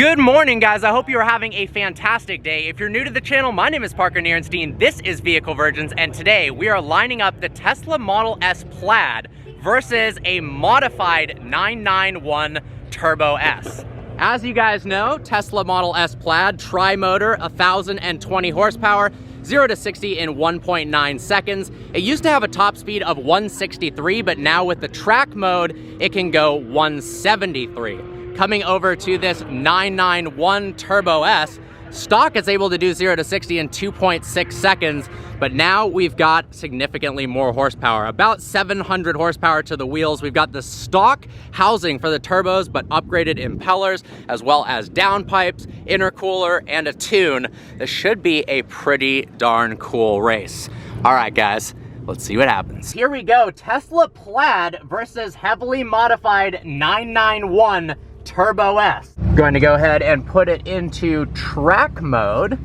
Good morning, guys. I hope you are having a fantastic day. If you're new to the channel, my name is Parker Nierenstein. This is Vehicle Virgins, and today we are lining up the Tesla Model S Plaid versus a modified 991 Turbo S. As you guys know, Tesla Model S Plaid, tri-motor, 1,020 horsepower, 0 to 60 in 1.9 seconds. It used to have a top speed of 163, but now with the track mode, it can go 173. Coming over to this 991 Turbo S, stock is able to do 0 to 60 in 2.6 seconds, but now we've got significantly more horsepower, about 700 horsepower to the wheels. We've got the stock housing for the turbos, but upgraded impellers, as well as downpipes, intercooler, and a tune. This should be a pretty darn cool race. All right, guys, let's see what happens. Here we go, Tesla Plaid versus heavily modified 991 Turbo S. I'm going to go ahead and put it into track mode.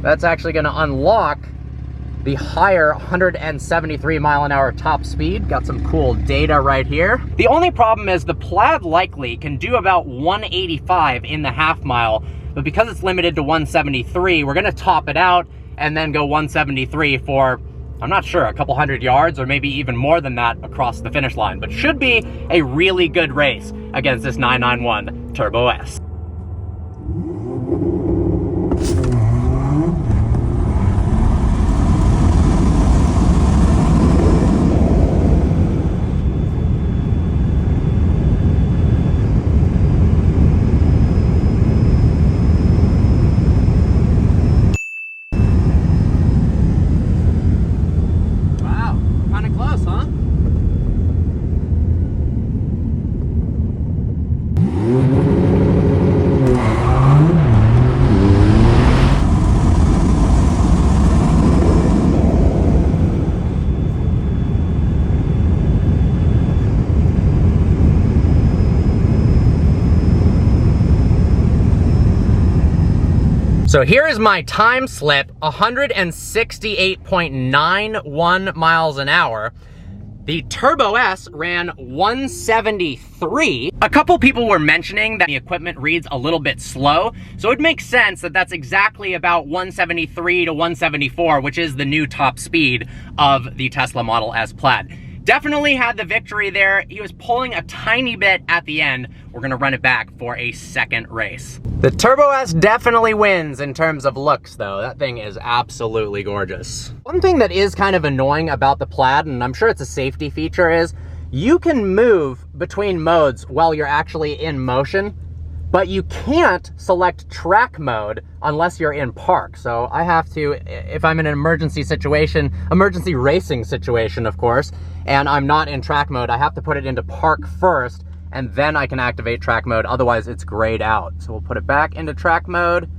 That's actually going to unlock the higher 173 mile an hour top speed. Got some cool data right here. The only problem is the Plaid likely can do about 185 in the half mile, but because it's limited to 173, we're going to top it out and then go 173 for, I'm not sure, a couple hundred yards or maybe even more than that across the finish line, but should be a really good race against this 991 Turbo S. So here is my time slip, 168.91 miles an hour. The Turbo S ran 173. A couple people were mentioning that the equipment reads a little bit slow, so it makes sense that that's exactly about 173 to 174, which is the new top speed of the Tesla Model S Plaid. Definitely had the victory there. He was pulling a tiny bit at the end. We're gonna run it back for a second race. The Turbo S definitely wins in terms of looks though. That thing is absolutely gorgeous. One thing that is kind of annoying about the Plaid, and I'm sure it's a safety feature, is you can move between modes while you're actually in motion, but you can't select track mode unless you're in park. So I have to, if I'm in an emergency situation, emergency racing situation, of course, and I'm not in track mode, I have to put it into park first, and then I can activate track mode. Otherwise, it's grayed out. So we'll put it back into track mode,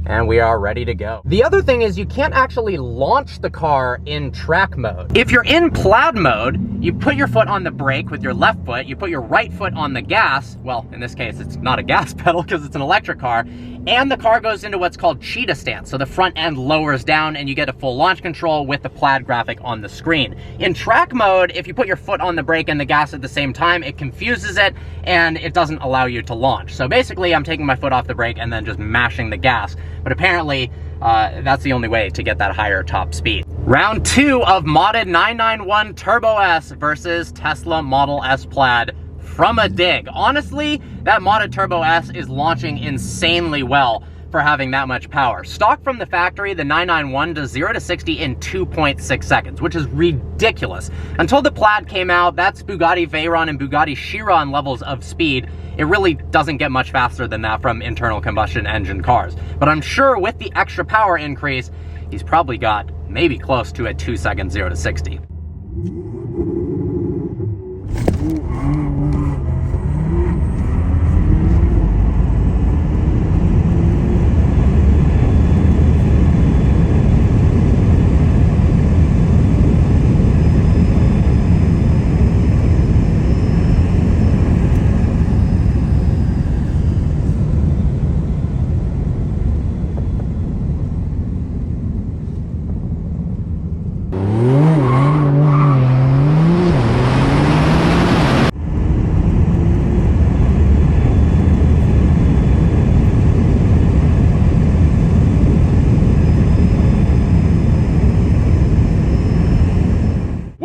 and we are ready to go. The other thing is you can't actually launch the car in track mode. If you're in Plaid mode, you put your foot on the brake with your left foot, you put your right foot on the gas. Well, in this case, it's not a gas pedal because it's an electric car, and the car goes into what's called cheetah stance. So the front end lowers down and you get a full launch control with the Plaid graphic on the screen. In track mode, if you put your foot on the brake and the gas at the same time, it confuses it and it doesn't allow you to launch. So basically, I'm taking my foot off the brake and then just mashing the gas. But apparently, that's the only way to get that higher top speed. Round 2 of modded 991 Turbo S versus Tesla Model S Plaid from a dig. Honestly, that modded Turbo S is launching insanely well for having that much power. Stock from the factory, the 991 does 0 to 60 in 2.6 seconds, which is ridiculous. Until the Plaid came out, that's Bugatti Veyron and Bugatti Chiron levels of speed. It really doesn't get much faster than that from internal combustion engine cars. But I'm sure with the extra power increase, he's probably got maybe close to a 2-second 0 to 60.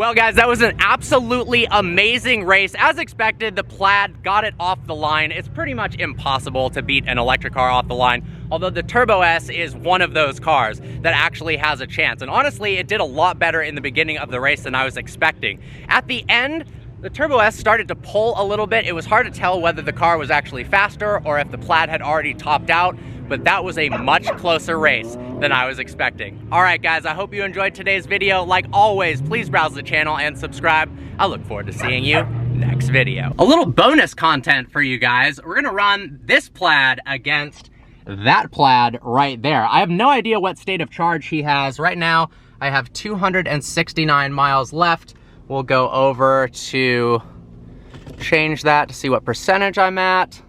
Well, guys, that was an absolutely amazing race. As expected, the Plaid got it off the line. It's pretty much impossible to beat an electric car off the line, although the Turbo S is one of those cars that actually has a chance. And honestly, it did a lot better in the beginning of the race than I was expecting. At the end, the Turbo S started to pull a little bit. It was hard to tell whether the car was actually faster or if the Plaid had already topped out, but that was a much closer race than I was expecting. All right, guys, I hope you enjoyed today's video. Like always, please browse the channel and subscribe. I look forward to seeing you next video. A little bonus content for you guys. We're gonna run this Plaid against that Plaid right there. I have no idea what state of charge he has. Right now, I have 269 miles left. We'll go over to change that to see what percentage I'm at.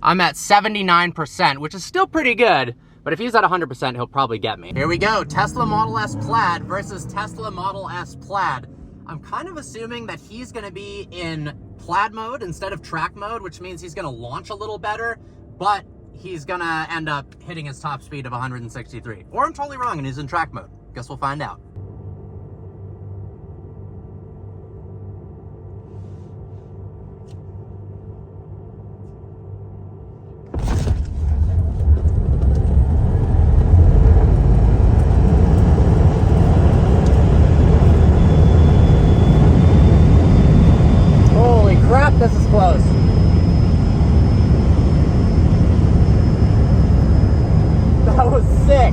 I'm at 79%, which is still pretty good, but if he's at 100%, he'll probably get me. Here we go, Tesla Model S Plaid versus Tesla Model S Plaid. I'm kind of assuming that he's gonna be in Plaid mode instead of track mode, which means he's gonna launch a little better, but he's gonna end up hitting his top speed of 163. Or I'm totally wrong and he's in track mode. Guess we'll find out. This is close. That was sick.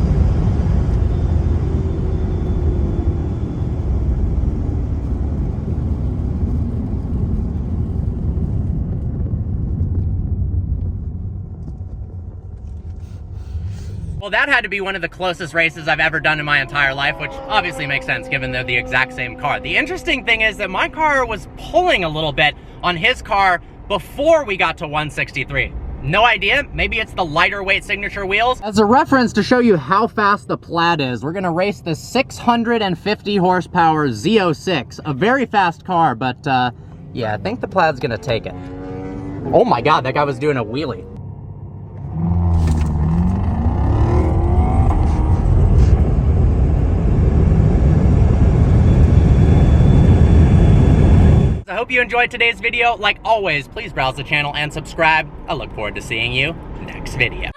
Well, that had to be one of the closest races I've ever done in my entire life, which obviously makes sense given they're the exact same car. The interesting thing is that my car was pulling a little bit on his car before we got to 163. No idea, maybe it's the lighter weight signature wheels. As a reference to show you how fast the Plaid is, we're gonna race the 650 horsepower Z06, a very fast car, but yeah, I think the Plaid's gonna take it. Oh my God, that guy was doing a wheelie. I hope you enjoyed today's video. Like always, please browse the channel and subscribe. I look forward to seeing you next video.